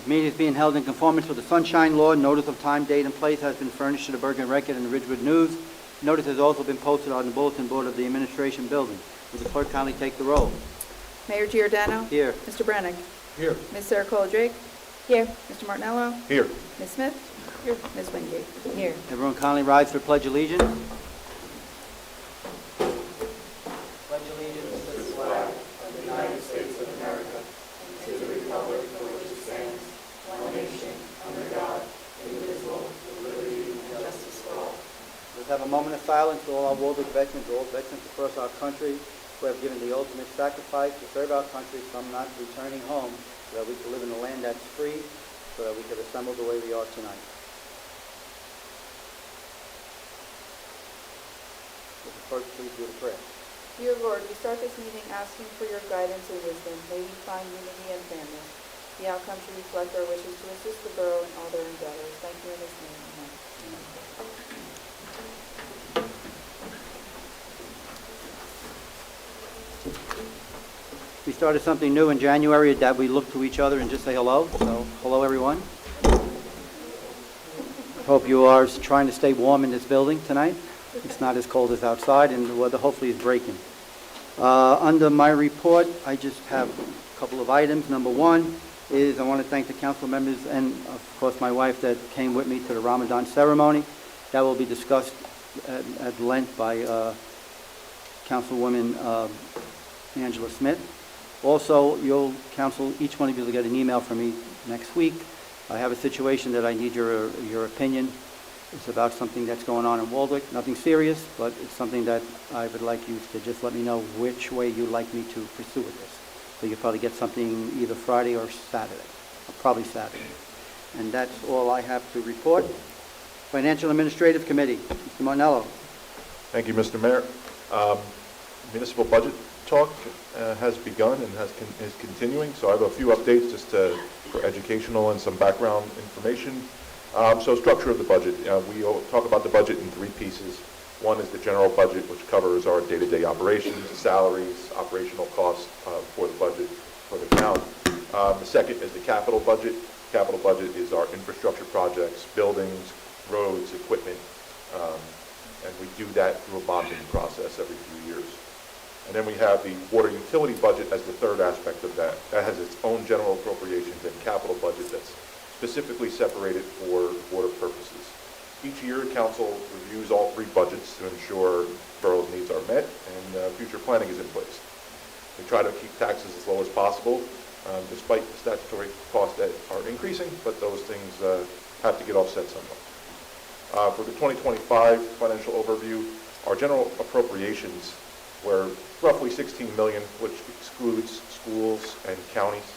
meeting is being held in conformance with the Sunshine Law. Notice of time, date, and place has been furnished to the Bergen Record and the Ridgewood News. Notice has also been posted on the bulletin board of the administration building. Will the clerk kindly take the roll? Mayor Giordano. Here. Mr. Brennick. Here. Ms. Sarah Drake. Here. Mr. Martinello. Here. Ms. Smith. Here. Ms. Wingate. Here. Everyone kindly rise for Pledge Allegiance. Pledge allegiance to the flag of the United States of America, to the republic for which it stands, one nation, under God, indivisible, with liberty and justice for all. Let's have a moment of silence for all our Walden veterans, all veterans across our country who have given the ultimate sacrifice to serve our country, some not returning home, so that we can live in a land that's free, so that we can assemble the way we are tonight. Will the clerk please do the prayer? Dear Lord, we start this meeting asking for your guidance and wisdom. May we find unity and fairness. The outcome should reflect our wishes to assist the borough in all their endeavors. Thank you in this name. Amen. We started something new in January that we look to each other and just say hello. So, hello everyone. Hope you are trying to stay warm in this building tonight. It's not as cold as outside, and the weather hopefully is breaking. Under my report, I just have a couple of items. Number one is I want to thank the council members and, of course, my wife that came with me to the Ramadan ceremony. That will be discussed at length by Councilwoman Angela Smith. Also, you'll, council, each one of you will get an email from me next week. I have a situation that I need your opinion. It's about something that's going on in Waldwick. Nothing serious, but it's something that I would like you to just let me know which way you'd like me to pursue with this. So you'll probably get something either Friday or Saturday, or probably Saturday. And that's all I have to report. Financial Administrative Committee, Mr. Martinello. Thank you, Mr. Mayor. Municipal budget talk has begun and is continuing, so I have a few updates just for educational and some background information. So structure of the budget. We talk about the budget in three pieces. One is the general budget, which covers our day-to-day operations, salaries, operational costs for the budget for the town. The second is the capital budget. Capital budget is our infrastructure projects, buildings, roads, equipment, and we do that through a bonding process every few years. And then we have the water utility budget as the third aspect of that. That has its own general appropriations and capital budget that's specifically separated for water purposes. Each year, council reviews all three budgets to ensure borough's needs are met and future planning is in place. We try to keep taxes as low as possible, despite the statutory costs that are increasing, but those things have to get offset somewhat. For the 2025 financial overview, our general appropriations were roughly $16 million, which excludes schools and counties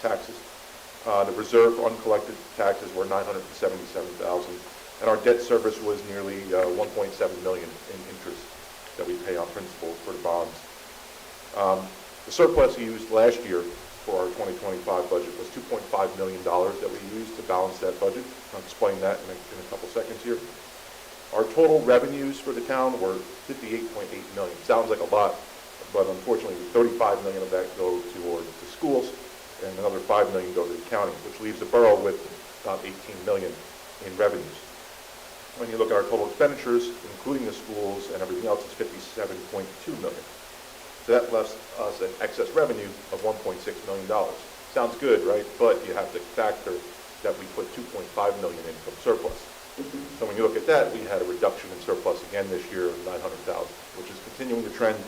taxes. The reserve for uncollected taxes were $977,000, and our debt service was nearly $1.7 million in interest that we pay on principal for the bonds. The surplus used last year for our 2025 budget was $2.5 million that we used to balance that budget. I'll explain that in a couple seconds here. Our total revenues for the town were $58.8 million. Sounds like a lot, but unfortunately, $35 million of that go toward the schools, and another $5 million go to the county, which leaves the borough with about $18 million in revenues. When you look at our total expenditures, including the schools and everything else, it's $57.2 million. So that left us an excess revenue of $1.6 million. Sounds good, right? But you have to factor that we put $2.5 million in from surplus. So when you look at that, we had a reduction in surplus again this year of $900,000, which is continuing the trend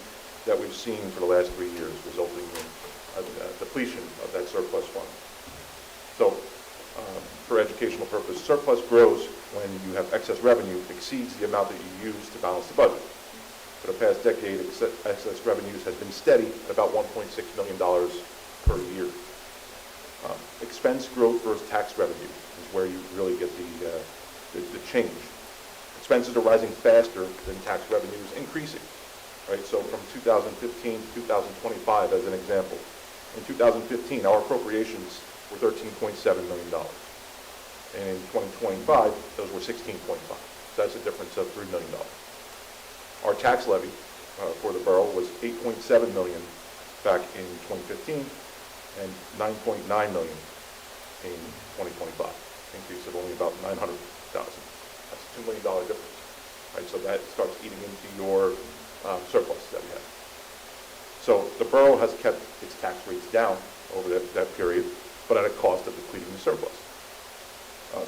that we've seen for the last 3 years, resulting in a depletion of that surplus fund. So for educational purposes, surplus grows when you have excess revenue exceeds the amount that you use to balance the budget. For the past decade, excess revenues has been steady at about $1.6 million per year. Expense growth versus tax revenue is where you really get the change. Expenses are rising faster than tax revenues increasing, right? So from 2015 to 2025, as an example, in 2015, our appropriations were $13.7 million. And in 2025, those were $16.5. So that's a difference of $3 million. Our tax levy for the borough was $8.7 million back in 2015 and $9.9 million in 2025, increase of only about $900,000. That's a $2 million difference, right? So that starts eating into your surplus that we have. So the borough has kept its tax rates down over that period, but at a cost of depleting the surplus.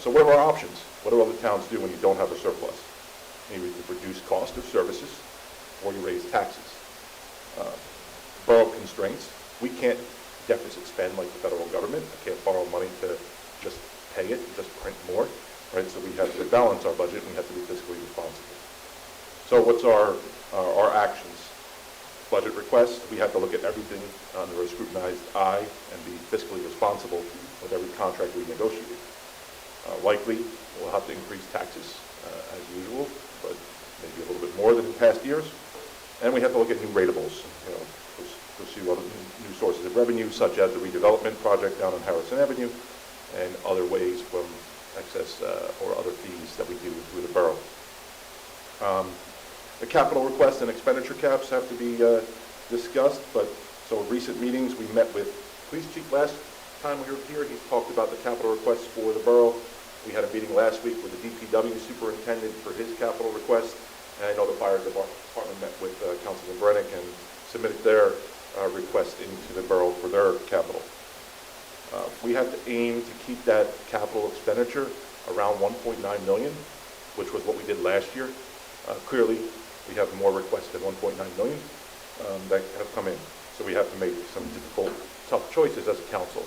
So what are our options? What do other towns do when you don't have a surplus? Maybe you reduce cost of services, or you raise taxes. Borough constraints, we can't deficit spend like the federal government. I can't borrow money to just pay it, just print more, right? So we have to balance our budget, and we have to be fiscally responsible. So what's our actions? Budget requests, we have to look at everything under a scrutinized eye and be fiscally responsible with every contract we negotiate. Likely, we'll have to increase taxes as usual, but maybe a little bit more than in past years. And we have to look at new ratables, pursue other new sources of revenue, such as the redevelopment project down on Harrison Avenue, and other ways from excess or other fees that we do through the borough. The capital requests and expenditure caps have to be discussed, but so in recent meetings, we met with Police Chief last time we were here. He talked about the capital requests for the borough. We had a meeting last week with the DPW superintendent for his capital request, and I know the fire department met with Councilman Brennick and submitted their request into the borough for their capital. We have to aim to keep that capital expenditure around $1.9 million, which was what we did last year. Clearly, we have more requests than $1.9 million that have come in, so we have to make some difficult, tough choices as a council.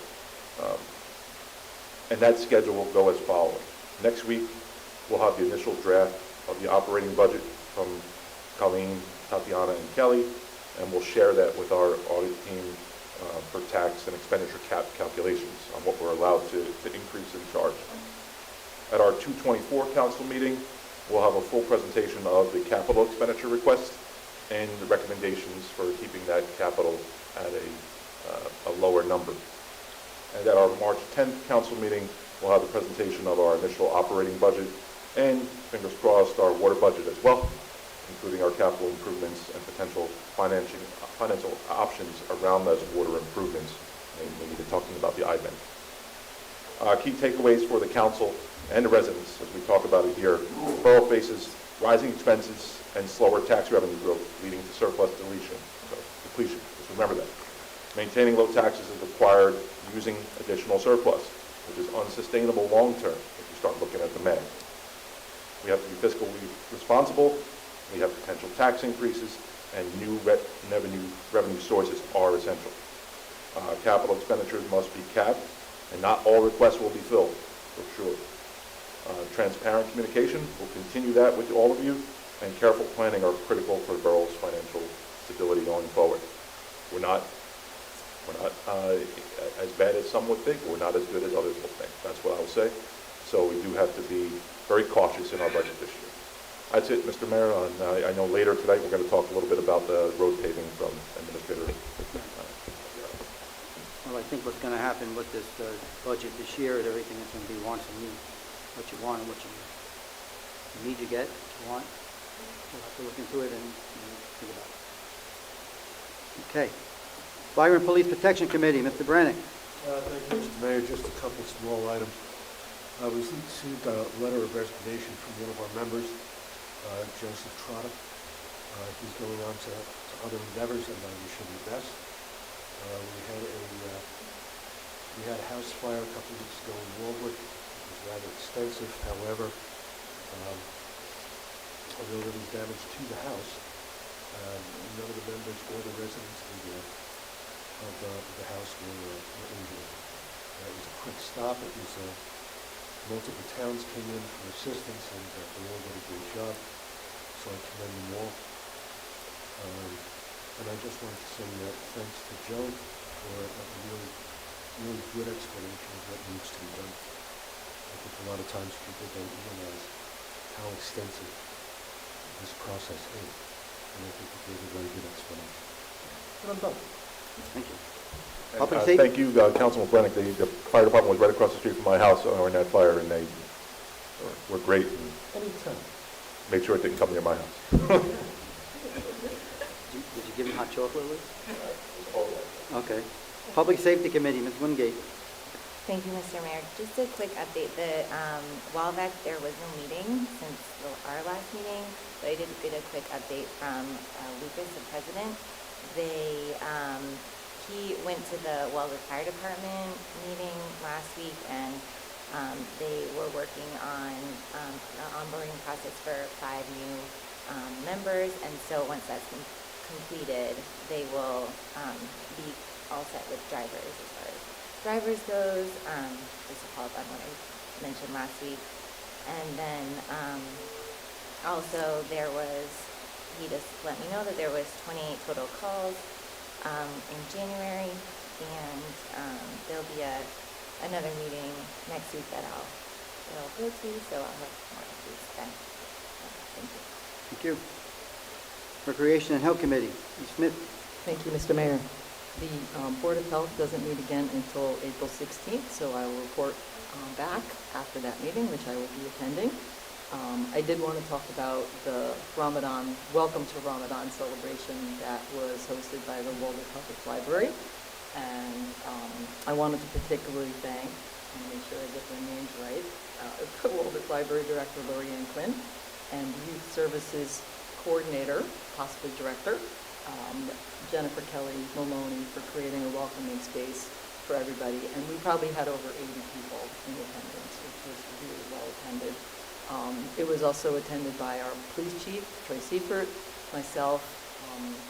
And that schedule will go as following. Next week, we'll have the initial draft of the operating budget from Colleen, Tatiana, and Kelly, and we'll share that with our audit team for tax and expenditure cap calculations on what we're allowed to increase and charge. At our 2/24 council meeting, we'll have a full presentation of the capital expenditure request and the recommendations for keeping that capital at a lower number. And at our March 10th council meeting, we'll have the presentation of our initial operating budget and, fingers crossed, our water budget as well, including our capital improvements and potential financial options around those water improvements, maybe talking about the IBEN. Key takeaways for the council and the residents, as we talk about it here: the borough faces rising expenses and slower tax revenue growth, leading to surplus depletion. Just remember that. Maintaining low taxes is required using additional surplus, which is unsustainable long-term if you start looking at the math. We have to be fiscally responsible. We have potential tax increases, and new revenue sources are essential. Capital expenditures must be capped, and not all requests will be filled, for sure. Transparent communication, we'll continue that with all of you, and careful planning are critical for the borough's financial stability going forward. We're not as bad as some would think, but we're not as good as others will think. That's what I would say. So we do have to be very cautious in our budget this year. That's it, Mr. Mayor. I know later tonight we're going to talk a little bit about the road paving from Administrator. Well, I think what's going to happen with this budget this year is everything is going to be wants and needs. What you want and what you need, you get, what you want. We'll have to look into it and think about it. Okay. Fire and Police Protection Committee, Mr. Brannick. Thank you, Mr. Mayor. Just a couple small items. We received a letter of resignation from one of our members, Joseph Trotta. He's going on to other endeavors, and I wish him the best. We had a house fire a couple of weeks ago in Walbrook. It was rather extensive. However, although there was damage to the house, none of the members or the residents of the house were injured. It was a quick stop. It was multiple towns came in for assistance, and they all did a great job. So I commend them all. And I just wanted to say thanks to Joe for a really good explanation of what needs to be done. I think a lot of times people don't realize how extensive this process is, and I think he gave a very good explanation. But I'm done. Thank you. And, thank you, Councilman Brennick. The fire department was right across the street from my house in that fire, and they were great. And Anytime. made sure it didn't come near my house. Did you give him hot chocolate, Liz? Okay. Public Safety Committee, Ms. Wingate. Thank you, Mr. Mayor. Just a quick update. While back there was no meeting since our last meeting, but I did get a quick update from Lucas, the president. He went to the Waldo Fire Department meeting last week, and they were working on the onboarding process for 5 new members, and so once that's completed, they will be all set with drivers as far as drivers goes, just to follow up on what I mentioned last week. And then also he just let me know that there was 28 total calls in January, and there'll be another meeting next week that I'll go to, so I'll have more updates then. Thank you. Thank you. Recreation and Health Committee, Ms. Smith. Thank you, Mr. Mayor. The Board of Health doesn't meet again until April 16th, so I will report back after that meeting, which I will be attending. I did want to talk about the Ramadan, Welcome to Ramadan celebration that was hosted by the Waldo Public Library. And I wanted to particularly thank, and make sure I get their names right, the Waldo Library Director, Lori Ann Quinn, and the Youth Services Coordinator, possibly Director, Jennifer Kelly Maloney, for creating a welcoming space for everybody. And we probably had over 80 people in attendance, which was really well attended. It was also attended by our police chief, Troy Seifert, myself,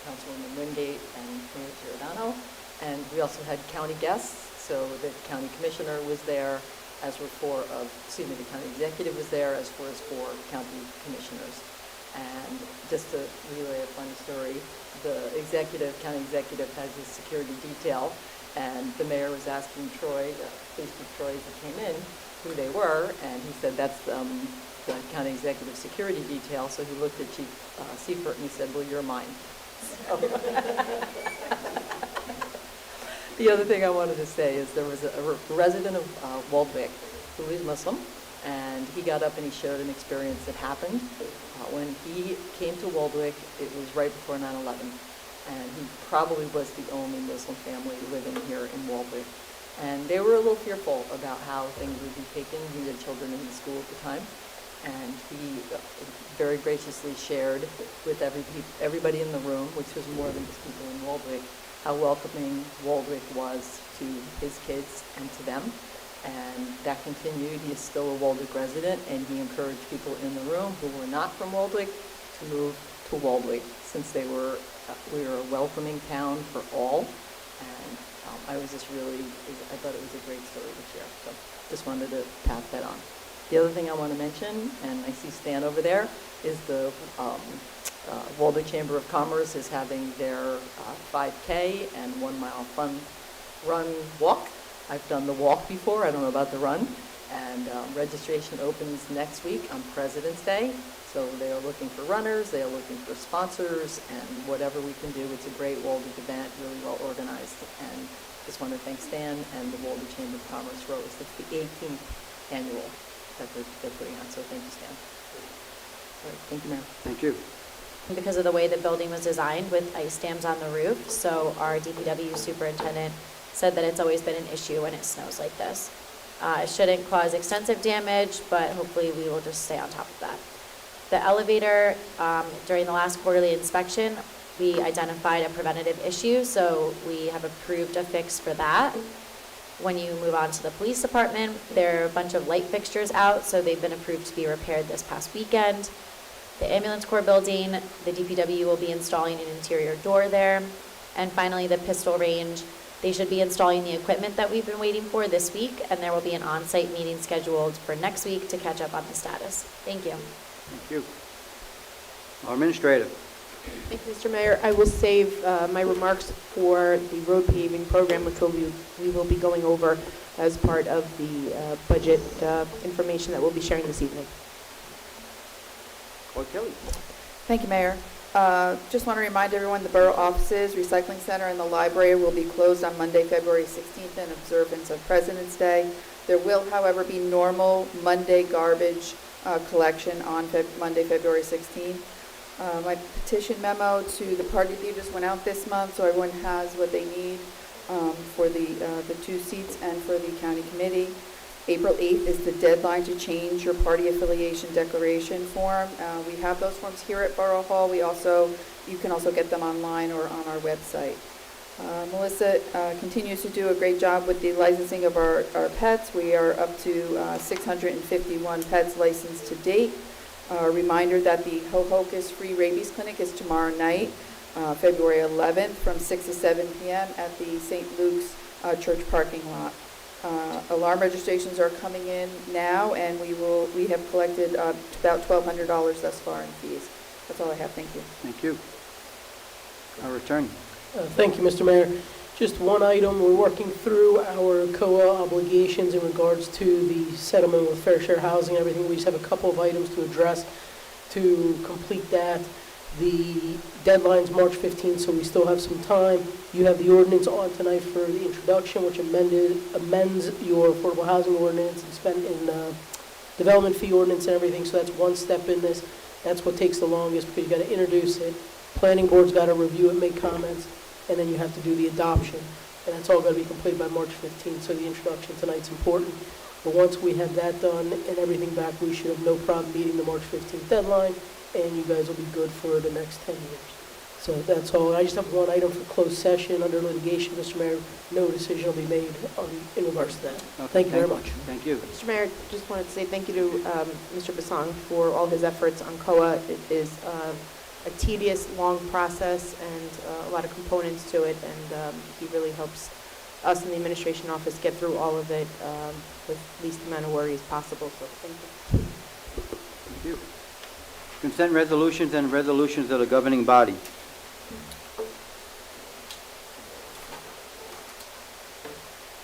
Councilwoman Wingate, and Mayor Giordano. And we also had county guests, so the county commissioner was there, as were the county executive was there, as were 4 county commissioners. And just to relay a funny story, the county executive has his security detail, and the mayor was asking Troy, police chief Troy, as he came in, who they were, and he said, that's the county executive security detail. So he looked at Chief Seifert and he said, well, you're mine. So the other thing I wanted to say is there was a resident of Waldwick who is Muslim, and he got up and he shared an experience that happened. When he came to Waldwick, it was right before 9/11, and he probably was the only Muslim family living here in Waldwick. And they were a little fearful about how things would be taken. He had children in the school at the time, and he very graciously shared with everybody in the room, which was more than just people in Waldwick, how welcoming Waldwick was to his kids and to them. And that continued. He is still a Waldwick resident, and he encouraged people in the room who were not from Waldwick to move to Waldwick, since we were a welcoming town for all. And I thought it was a great story to share. So just wanted to pass that on. The other thing I want to mention, and I see Stan over there, is the Waldwick Chamber of Commerce is having their 5K and 1 mile fun run walk. I've done the walk before, I don't know about the run, and registration opens next week on President's Day. So they are looking for runners, they are looking for sponsors, and whatever we can do. It's a great Waldwick event, really well organized, and just want to thank Stan and the Waldwick Chamber of Commerce for it's the 18th annual that they're putting on, so thank you, Stan. All right, thank you, Mayor. Thank you. Because of the way the building was designed with ice dams on the roof, so our DPW superintendent said that it's always been an issue when it snows like this. It shouldn't cause extensive damage, but hopefully we will just stay on top of that. The elevator, during the last quarterly inspection, we identified a preventative issue, so we have approved a fix for that. When you move on to the police department, there are a bunch of light fixtures out, so they've been approved to be repaired this past weekend. The ambulance corps building, the DPW will be installing an interior door there. And finally, the pistol range, they should be installing the equipment that we've been waiting for this week, and there will be an on-site meeting scheduled for next week to catch up on the status. Thank you. Thank you. Our administrator. Thank you, Mr. Mayor. I will save my remarks for the road paving program, which we will be going over as part of the budget information that we'll be sharing this evening. Claude Kelly. Thank you, Mayor. Just want to remind everyone, the borough offices, recycling center, and the library will be closed on Monday, February 16th in observance of President's Day. There will, however, be normal Monday garbage collection on Monday, February 16th. My petition memo to the party leaders went out this month, so everyone has what they need. for the two seats and for the county committee. April 8th is the deadline to change your party affiliation declaration form. We have those forms here at Borough Hall. You can also get them online or on our website. Melissa continues to do a great job with the licensing of our pets. We are up to 651 pets licensed to date. A reminder that the Ho-Hocus Free Rabies Clinic is tomorrow night, February 11th, from 6 to 7 p.m. at the St. Luke's Church parking lot. Alarm registrations are coming in now, and we have collected about $1,200 thus far in fees. That's all I have. Thank you. Thank you. Our attorney. Thank you, Mr. Mayor. Just one item, we're working through our COA obligations in regards to the settlement with Fair Share Housing and everything. We just have a couple of items to address to complete that. The deadline's March 15th, so we still have some time. You have the ordinance on tonight for the introduction, which amends your affordable housing ordinance and development fee ordinance and everything, so that's one step in this. That's what takes the longest because you got to introduce it. Planning board's got to review it, make comments, and then you have to do the adoption. And that's all got to be completed by March 15th, so the introduction tonight's important. But once we have that done and everything back, we should have no problem meeting the March 15th deadline, and you guys will be good for the next 10 years. So that's all. I just have one item for closed session under litigation, Mr. Mayor. No decision will be made in regards to that. Okay, Thank you very much. Thank you. Mr. Mayor, just wanted to say thank you to Mr. Basang for all his efforts on COA. It is a tedious, long process and a lot of components to it, and he really helps us in the administration office get through all of it with least amount of worries possible. So thank you. Thank you. Consent resolutions and resolutions of the governing body.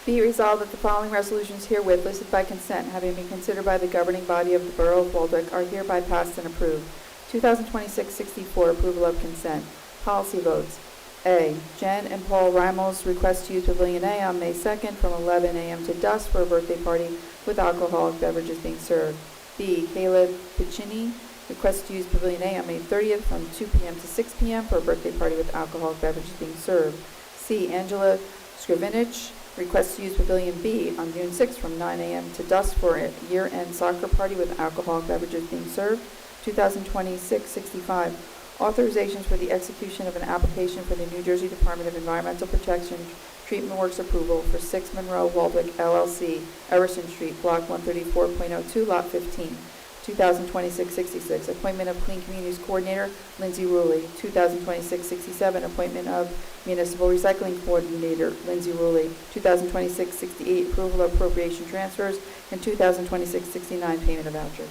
Be it resolved that the following resolutions herewith listed by consent, having been considered by the governing body of the Borough of Waldwick, are hereby passed and approved. 2026-64, approval of consent. Policy votes. A, Jen and Paul Rimels request to use Pavilion A on May 2nd from 11 a.m. to dusk for a birthday party with alcoholic beverages being served. B, Caleb Piccini requests to use Pavilion A on May 30th from 2 p.m. to 6 p.m. for a birthday party with alcoholic beverages being served. C, Angela Skrivenich requests to use Pavilion B on June 6th from 9 a.m. to dusk for a year-end soccer party with alcoholic beverages being served. 2026-65, authorizations for the execution of an application for the New Jersey Department of Environmental Protection Treatment Works approval for 6 Monroe Waldwick LLC, Everson Street, Block 134.02, Lot 15. 2026-66, appointment of Clean Communities Coordinator, Lindsay Ruley. 2026-67, appointment of Municipal Recycling Coordinator, Lindsay Ruley. 2026-68, approval of appropriation transfers, and 2026-69, payment of vouchers.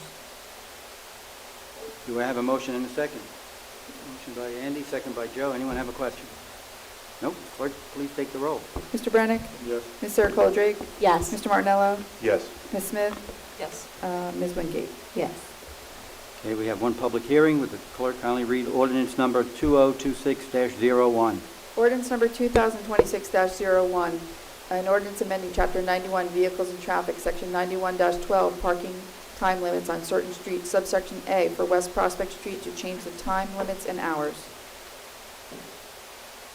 Do I have a motion and a second? Motion by Andy, second by Joe. Anyone have a question? Nope. Clerk, please take the roll. Mr. Brennick? Yes. Ms. Sarah Coldrake? Yes. Mr. Martinello? Yes. Ms. Smith? Yes. Ms. Wingate? Yes. Okay, we have one public hearing. Would the clerk kindly read ordinance number 2026-01? Ordinance number 2026-01, an ordinance amending Chapter 91, Vehicles and Traffic, Section 91-12, Parking Time Limits on certain streets, subsection A, for West Prospect Street to change the time limits and hours.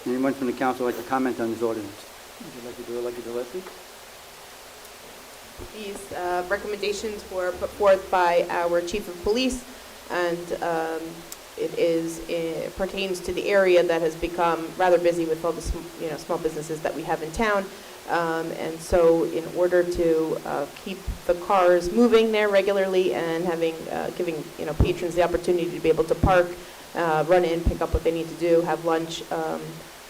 Anyone from the council like to comment on this ordinance? Would you like to do it like you did last week? These recommendations were put forth by our chief of police, and it pertains to the area that has become rather busy with all the small businesses that we have in town. And so in order to keep the cars moving there regularly and giving patrons the opportunity to be able to park, run in, pick up what they need to do, have lunch,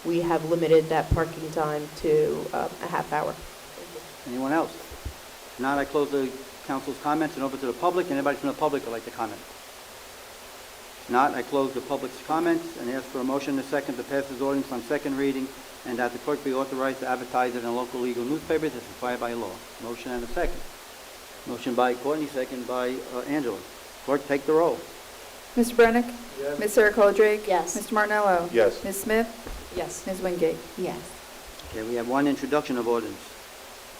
we have limited that parking time to a half hour. Anyone else? If not, I close the council's comments and open to the public. Anybody from the public would like to comment? If not, I close the public's comments and ask for a motion and a second to pass this ordinance on second reading and that the clerk be authorized to advertise it in local legal newspapers as required by law. Motion and a second. Motion by Courtney, second by Angela. Clerk, take the roll. Mr. Brennick? Yes. Ms. Sarah Coldrake? Yes. Mr. Martinello? Yes. Ms. Smith? Yes. Ms. Wingate? Yes. Okay, we have one introduction of ordinance.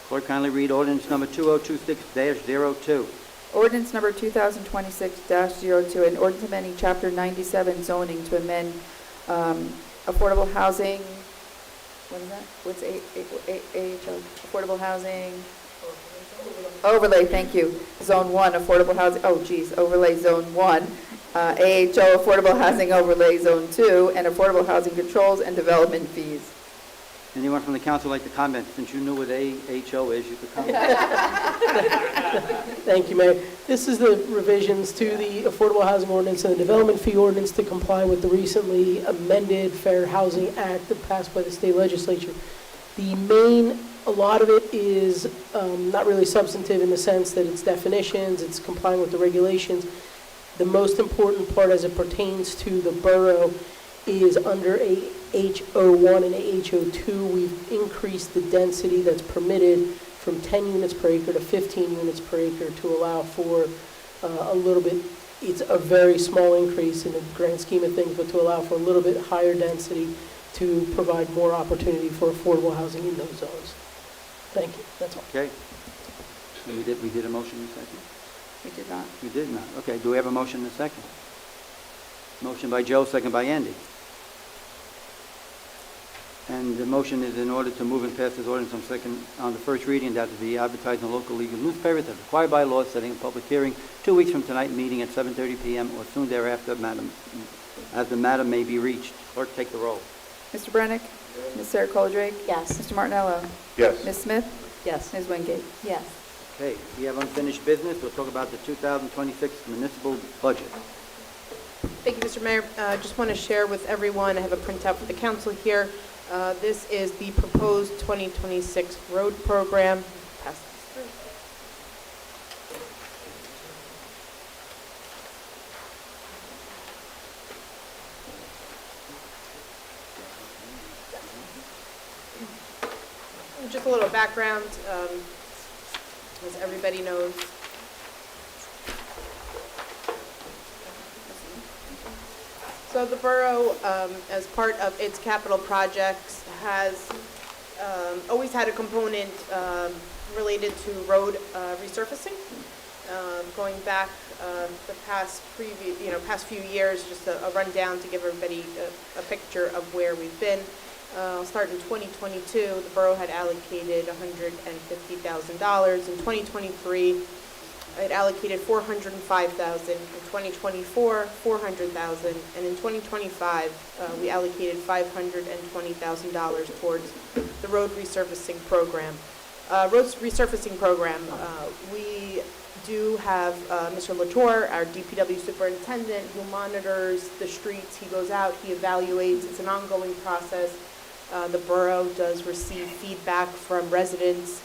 Clerk, kindly read ordinance number 2026-02. Ordinance number 2026-02, an ordinance amending Chapter 97 zoning to amend affordable housing what is that? What's AHO? Affordable housing? Overlay, thank you. Zone 1, affordable housing, oh geez, overlay zone 1. AHO, affordable housing overlay zone 2, and affordable housing controls and development fees. Anyone from the council like to comment? Since you knew what AHO is, you could comment. Thank you, Mayor. This is the revisions to the Affordable Housing Ordinance and the Development Fee Ordinance to comply with the recently amended Fair Housing Act that passed by the state legislature. A lot of it is not really substantive in the sense that it's definitions, it's complying with the regulations. The most important part as it pertains to the borough is under AHO1 and AHO2, we've increased the density that's permitted from 10 units per acre to 15 units per acre to allow for a little bit, it's a very small increase in the grand scheme of things, but to allow for a little bit higher density to provide more opportunity for affordable housing in those zones. Thank you, that's all. Okay. So we did a motion in a second? We did not. We did not. Okay, do we have a motion in a second? Motion by Joe, second by Andy. And the motion is in order to move and pass this ordinance on the first reading, that to be advertised in the local legal newspapers as required by law, setting a public hearing 2 weeks from tonight, meeting at 7:30 p.m. or soon thereafter, as the matter may be reached. Clerk, take the roll. Mr. Brennick? Ms. Sarah Coldrake? Yes. Mr. Martinello? Yes. Ms. Smith? Yes. Ms. Wingate? Yes. Okay, we have unfinished business. We'll talk about the 2026 municipal budget. Thank you, Mr. Mayor. Just want to share with everyone, I have a printout for the council here. This is the proposed 2026 road program. Pass this through. Just a little background, as everybody knows. So the borough, as part of its capital projects, has always had a component related to road resurfacing. Going back the past few years, just a rundown to give everybody a picture of where we've been. I'll start in 2022. The borough had allocated $150,000. In 2023, it allocated $405,000. In 2024, $400,000. And in 2025, we allocated $520,000 towards the road resurfacing program. We do have Mr. Latour, our DPW superintendent, who monitors the streets. He goes out, he evaluates. It's an ongoing process. The borough does receive feedback from residents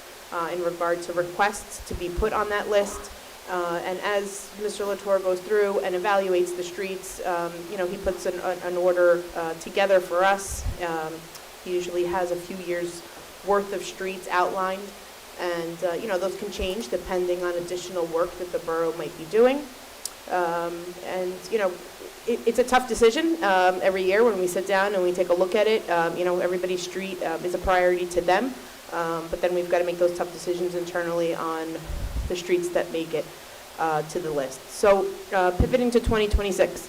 in regard to requests to be put on that list. And as Mr. Latour goes through and evaluates the streets, he puts an order together for us. He usually has a few years' worth of streets outlined. And, those can change depending on additional work that the borough might be doing. It's a tough decision every year when we sit down and we take a look at it. Everybody's street is a priority to them. But then we've got to make those tough decisions internally on the streets that make it to the list. So pivoting to 2026,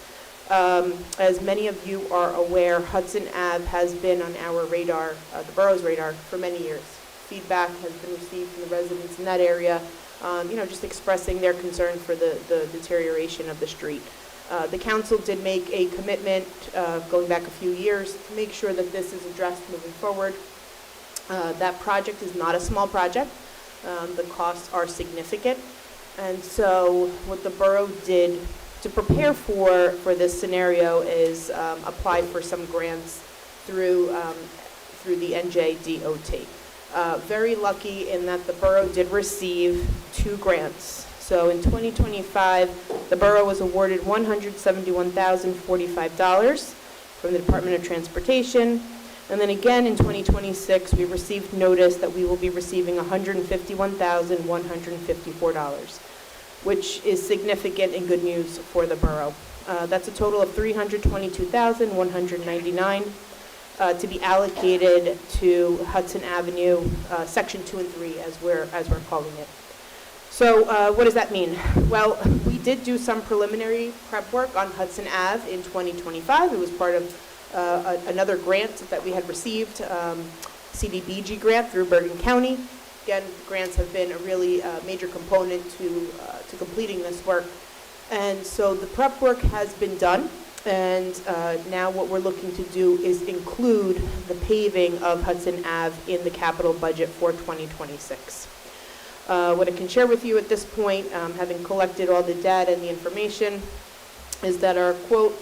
as many of you are aware, Hudson Ave has been on our radar, the borough's radar, for many years. Feedback has been received from the residents in that area, just expressing their concern for the deterioration of the street. The council did make a commitment going back a few years to make sure that this is addressed moving forward. That project is not a small project. The costs are significant. And so what the borough did to prepare for this scenario is apply for some grants through the NJDOT. Very lucky in that the borough did receive 2 grants. So in 2025, the borough was awarded $171,045 from the Department of Transportation. And then again in 2026, we received notice that we will be receiving $151,154, which is significant and good news for the borough. That's a total of $322,199 to be allocated to Hudson Avenue, Section 2 and 3, as we're calling it. So what does that mean? Well, we did do some preliminary prep work on Hudson Ave in 2025. It was part of another grant that we had received, CDBG grant through Bergen County. Again, grants have been a really major component to completing this work. And so the prep work has been done, and now what we're looking to do is include the paving of Hudson Ave in the capital budget for 2026. What I can share with you at this point, having collected all the data and the information, is that our quote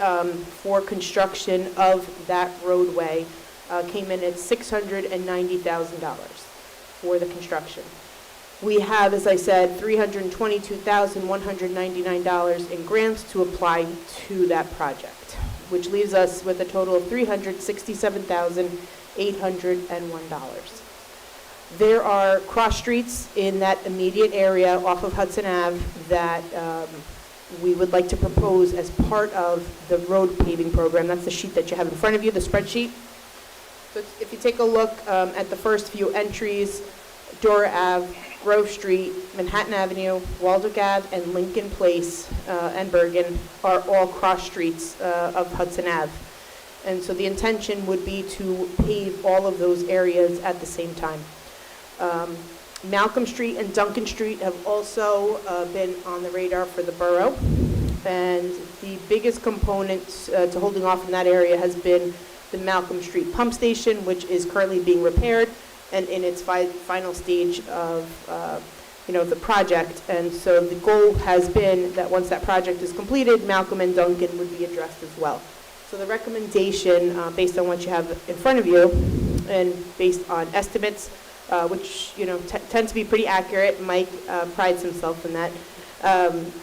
for construction of that roadway came in at $690,000 for the construction. We have, as I said, $322,199 in grants to apply to that project, which leaves us with a total of $367,801. There are cross streets in that immediate area off of Hudson Ave that we would like to propose as part of the road paving program. That's the sheet that you have in front of you, the spreadsheet. So if you take a look at the first few entries, Dora Ave, Grove Street, Manhattan Avenue, Waldock Ave, and Lincoln Place and Bergen are all cross streets of Hudson Ave. And so the intention would be to pave all of those areas at the same time. Malcolm Street and Duncan Street have also been on the radar for the borough. And the biggest component to holding off in that area has been the Malcolm Street pump station, which is currently being repaired and in its final stage of the project. And so the goal has been that once that project is completed, Malcolm and Duncan would be addressed as well. So the recommendation, based on what you have in front of you and based on estimates, which tend to be pretty accurate. Mike prides himself in that.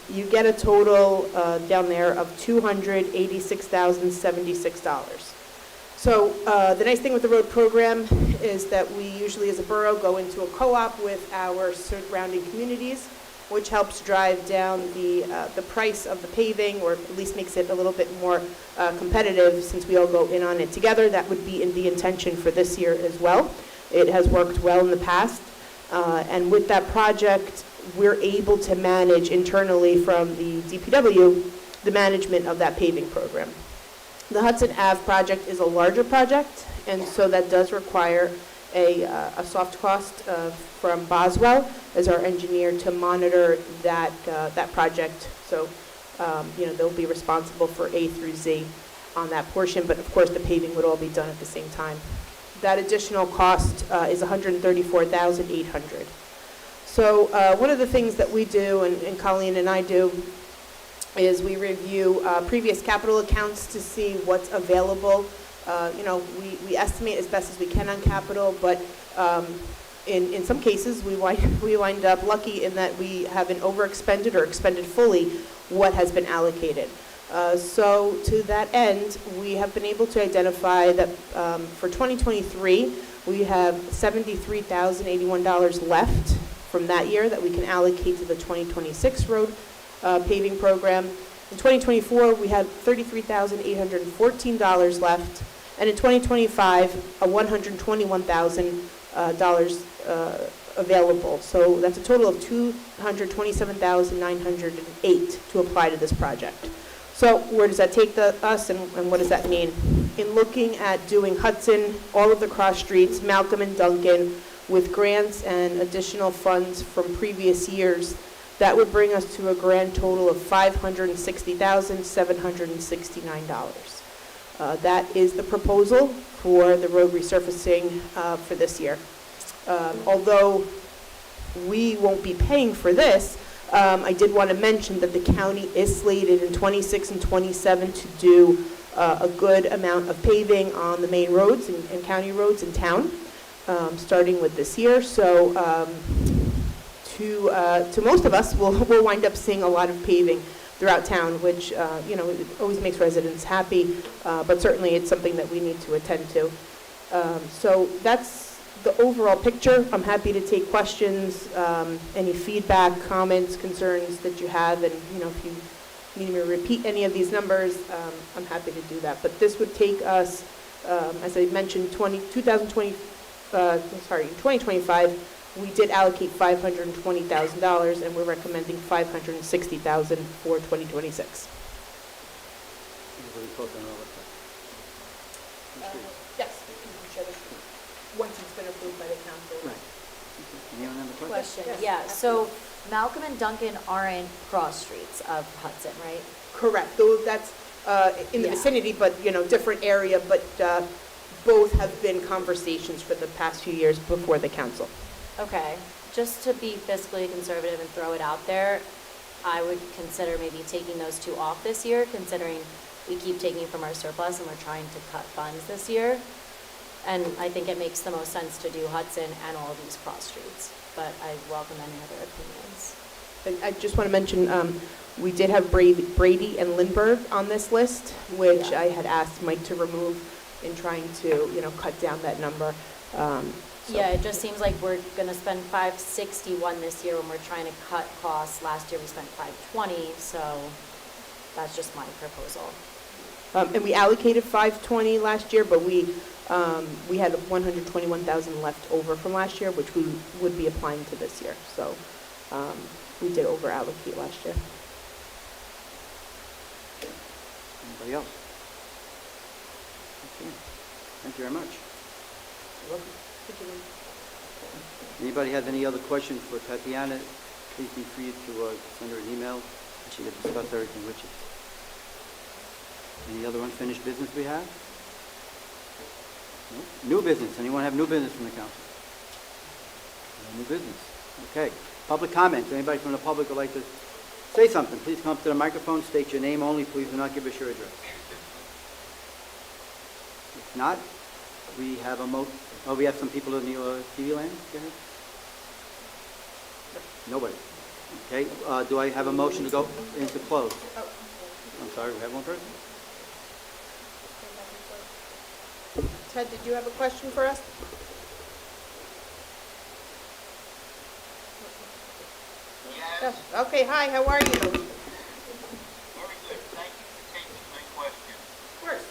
You get a total down there of $286,076. So the nice thing with the road program is that we usually as a borough go into a co-op with our surrounding communities, which helps drive down the price of the paving, or at least makes it a little bit more competitive since we all go in on it together. That would be in the intention for this year as well. It has worked well in the past. And with that project, we're able to manage internally from the DPW the management of that paving program. The Hudson Ave project is a larger project, and so that does require a soft cost from Boswell as our engineer to monitor that project. So, they'll be responsible for A through Z on that portion, but of course the paving would all be done at the same time. That additional cost is $134,800. So one of the things that we do, and Colleen and I do, is we review previous capital accounts to see what's available. We estimate as best as we can on capital, but in some cases we wind up lucky in that we haven't overexpended or expended fully what has been allocated. So to that end, we have been able to identify that for 2023, we have $73,081 left from that year that we can allocate to the 2026 road paving program. In 2024, we have $33,814 left, and in 2025, $121,000 available. So that's a total of $227,908 to apply to this project. So where does that take us, and what does that mean? In looking at doing Hudson, all of the cross streets, Malcolm and Duncan, with grants and additional funds from previous years, that would bring us to a grand total of $560,769. That is the proposal for the road resurfacing for this year. Although we won't be paying for this, I did want to mention that the county is slated in 26 and 27 to do a good amount of paving on the main roads and county roads in town, starting with this year. So to most of us, we'll wind up seeing a lot of paving throughout town, which it always makes residents happy, but certainly it's something that we need to attend to. So that's the overall picture. I'm happy to take questions, any feedback, comments, concerns that you have, and if you need me to repeat any of these numbers, I'm happy to do that. But this would take us, as I mentioned, 2025, we did allocate $520,000, and we're recommending $560,000 for 2026. streets. Yes, we can share the street, once it's been approved by the council. Right. Anyone have a question? Question, Yes, yeah, so Malcolm and Duncan aren't cross streets of Hudson, right? Correct, though that's in the Yeah. vicinity, but, different area, but both have been conversations for the past few years before the council. Okay, just to be fiscally conservative and throw it out there, I would consider maybe taking those two off this year, considering we keep taking from our surplus and we're trying to cut funds this year. And I think it makes the most sense to do Hudson and all these cross streets, but I welcome any other opinions. And I just want to mention, we did have Brady and Lindbergh on this list, which Yeah. I had asked Mike to remove in trying to, cut down that number. So- Yeah, it just seems like we're gonna spend $561 this year when we're trying to cut costs. Last year we spent $520, so that's just my proposal. And we allocated 520 last year, but we had 121,000 left over from last year, which we would be applying to this year. So we did over allocate last year. Anybody else? Okay. Thank you very much. Anybody have any other questions for Tatiana? Please be free to send her an email, and she can discuss everything with you. Any other unfinished business we have? No? New business. Anyone have new business from the council? No new business. Okay. Public comments. Anybody from the public would like to say something? Please come up to the microphone. State your name only. Please do not give us your address. If not, we have we have some people in the TV land? Go ahead. Nobody. Okay, do I have a motion to go into close? I'm sorry, we have one person? Ted, did you have a question for us? Yes. Okay, hi, how are you? Very good. Thank you for taking my question. Of course.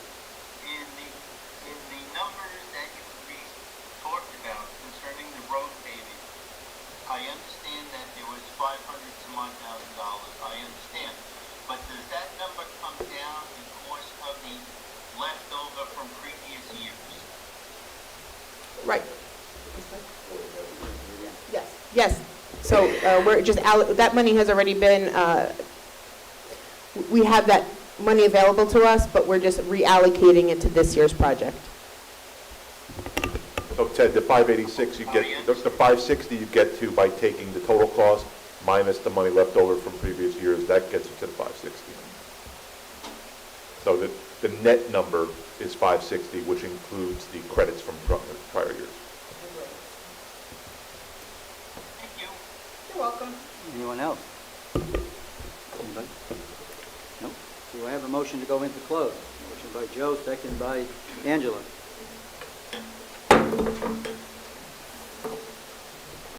In the numbers that you talked about concerning the road paving, I understand that there was $500 some odd thousand. I understand. But does that number come down because of the leftover from previous years? Right. Yes. Yes. So we're just, that money has already been, we have that money available to us, but we're just reallocating it to this year's project. So Ted, the 586 you get, the 560 you get to by taking the total cost minus the money left over from previous years, that gets you to the 560. So the net number is 560, which includes the credits from prior years. Thank you. You're welcome. Anyone else? Anybody? Nope. Do I have a motion to go into close? Motion by Joe, second by Angela.